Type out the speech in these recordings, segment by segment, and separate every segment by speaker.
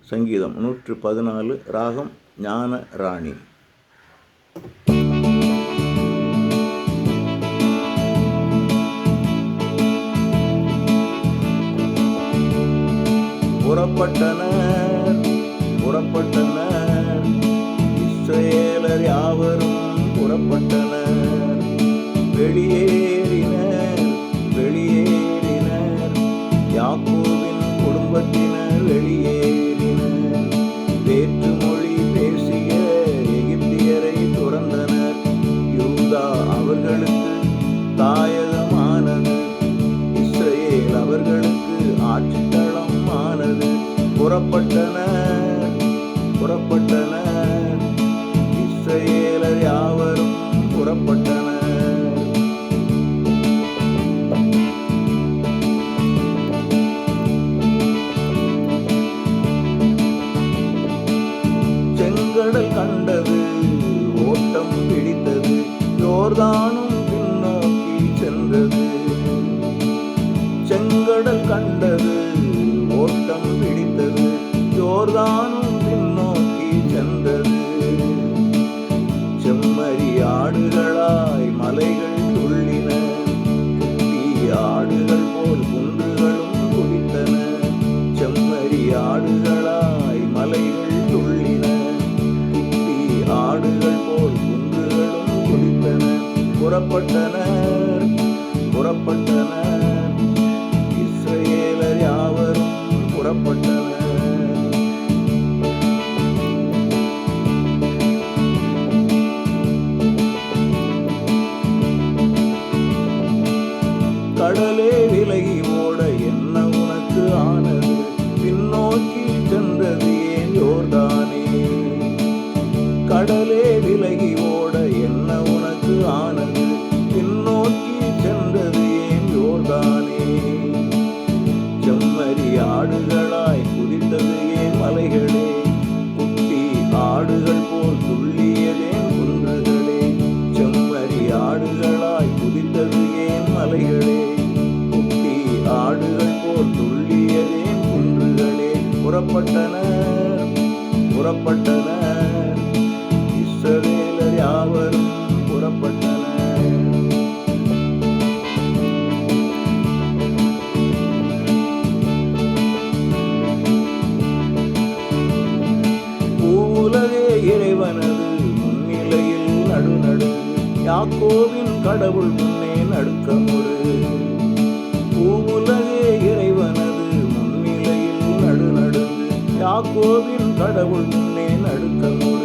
Speaker 1: சங்கீதம் 114 ராகம் ஞான ராணி. புறப்பட்டனர் இஸ்ரவேலர் யாவரும் புறப்பட்டனர். வெளியேறினர் யாக்கோபின் குடும்பத்தினர் வெளியேறினர். வேற்று மொழி பேசிய எகிப்தியரை துறந்தனர். யூதா அவர்களுக்கு தாயகமானது, இஸ்ரவேல் அவர்களுக்கு ஆட்சித்தளம் ஆனது. புறப்பட்டனர் இஸ்ரவேலர் யாவரும் புறப்பட்டனர். செங்கடல் கண்டது, ஓட்டம் பிடித்தது, யோர்தானும் பின்னோக்கி சென்றது. செங்கடல் கண்டது, ஓட்டம் பிடித்தது, யோர்தானும் பின்னோக்கி சென்றது. செம்மறி ஆடுகளாய் மலைகள் துள்ளின, குட்டி ஆடுகள் போல் குன்றுகளும் குதித்தன. செம்மறி ஆடுகளாய் மலைகள் துள்ளின, குட்டி ஆடுகள் போல் குன்றுகளும் குதித்தன. புறப்பட்டனர் இஸ்ரவேலர் யாவரும் புறப்பட்டனர். கடலே விலகி ஓட என்ன உனக்கு ஆனது? பின்னோக்கி சென்றது ஏன் யோர்தானே? கடலே விலகி ஓட என்ன உனக்கு ஆனது? பின்னோக்கி சென்றது ஏன் யோர்தானே? செம்மறி ஆடுகளாய் குதித்தது ஏன் மலைகளே? குட்டி ஆடுகள் போல் துள்ளியதேன் குன்றுகளே? செம்மறி ஆடுகளாய் குதித்தது ஏன் மலைகளே? குட்டி ஆடுகள் போல் துள்ளியதேன் குன்றுகளே? புறப்பட்டனர் இஸ்ரவேலர் யாவரும் புறப்பட்டனர். பூவுலகே இறைவனது முன்னிலையில் நடுநடு, யாக்கோபின் கடவுள் முன்னே நடுக்கமுறு. பூவுலகே இறைவனது முன்னிலையில் நடுநடுங்கு, யாக்கோபின் கடவுள் முன்னே நடுக்கமுறு.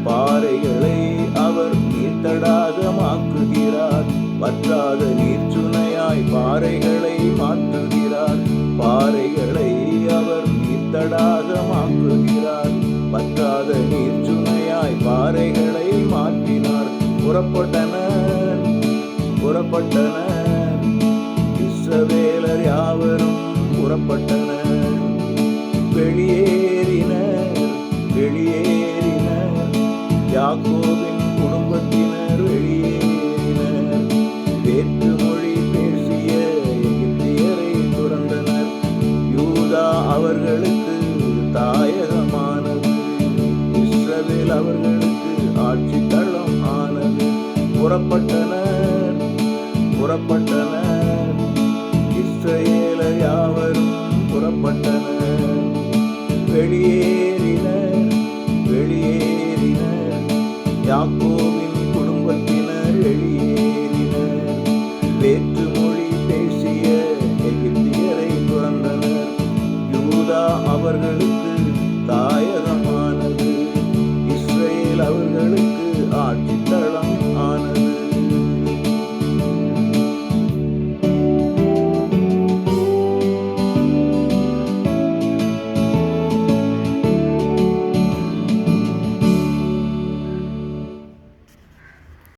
Speaker 1: பாறைகளை அவர் நீர்த்தடாகமாக்குகிறார், வற்றாத நீர்ச்சுனையாய் பாறைகளை மாற்றுகிறார். பாறைகளை அவர் நீர்த்தடாகமாக்குகிறார், வற்றாத நீர்ச்சுனையாய் பாறைகளை மாற்றினார். புறப்பட்டனர் இஸ்ரவேலர் யாவரும் புறப்பட்டனர். வெளியேறினர் யாக்கோபின் குடும்பத்தினர் வெளியேறினர். வேற்று மொழி பேசிய எகிப்தியரை துறந்தனர். யூதா அவர்களுக்கு தாயகமானது, இஸ்ரவேல் அவர்களுக்கு ஆட்சித்தளம் ஆனது. புறப்பட்டனர் இஸ்ரவேலர் யாவரும் புறப்பட்டனர். வெளியேறினர் யாக்கோபின் குடும்பத்தினர் வெளியேறினர்.